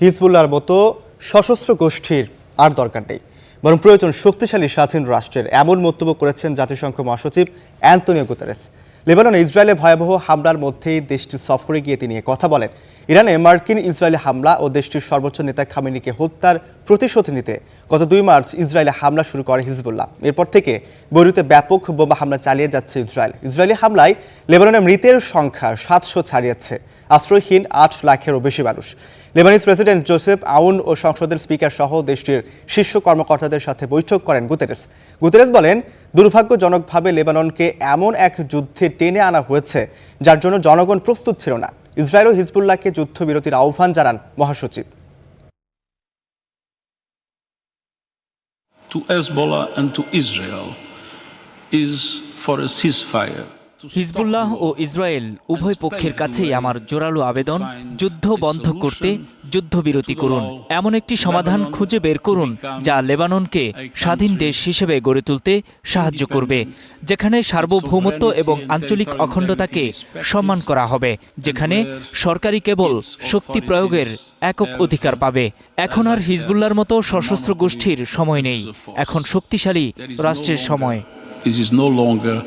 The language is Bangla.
হিজবুল্লাহর মতো সশস্ত্র গোষ্ঠীর আর দরকার নেই, বরং প্রয়োজন শক্তিশালী স্বাধীন রাষ্ট্রের, এমন মন্তব্য করেছেন জাতিসংঘ মহাসচিব অ্যান্তোনিও গুতেরেস। লেবাননে ইসরায়েলে ভয়াবহ হামলার মধ্যেই দেশটি সফরে গিয়ে তিনি কথা বলেন। ইরানে মার্কিন ইসরায়েলি হামলা ও দেশটির সর্বোচ্চ নেতা খামেনিকে হত্যার প্রতিশোধ নিতে গত 2 মার্চ ইসরায়েলে হামলা শুরু করে হিজবুল্লাহ। এরপর থেকে বৈরুতে ব্যাপক বোমা হামলা চালিয়ে যাচ্ছে ইসরায়েল। ইসরায়েলি হামলায় লেবাননের মৃতের সংখ্যা 700 ছাড়িয়েছে, আশ্রয়হীন 8 লাখেরও বেশি মানুষ। লেবানিজ প্রেসিডেন্ট জোসেফ আউন ও সংসদের স্পিকার সহ দেশটির শীর্ষ কর্মকর্তাদের সাথে বৈঠক করেন গুতেরেস। গুতেরেস বলেন, দুর্ভাগ্যজনকভাবে লেবাননকে এমন এক যুদ্ধে টেনে আনা হয়েছে যার জন্য জনগণ প্রস্তুত ছিল না। ইসরায়েল ও হিজবুল্লাহকে যুদ্ধবিরতির আহ্বান জানান মহাসচিব। To Hezbollah and to Israel is for a ceasefire. Hezbollah ও ইসরায়েল উভয় পক্ষের কাছেই আমার জোরালো আবেদন, যুদ্ধ বন্ধ করতে যুদ্ধবিরতি করুন। এমন একটি সমাধান খুঁজে বের করুন যা লেবাননকে স্বাধীন দেশ হিসেবে গড়ে তুলতে সাহায্য করবে, যেখানে সার্বভৌমত্ব এবং আঞ্চলিক অখণ্ডতাকে সম্মান করা হবে, যেখানে সরকারি কেবল শক্তি প্রয়োগের একক অধিকার পাবে। এখন আর হিজবুল্লাহর মতো সশস্ত্র গোষ্ঠীর সময় নেই, এখন শক্তিশালী রাষ্ট্রের সময়। This is no longer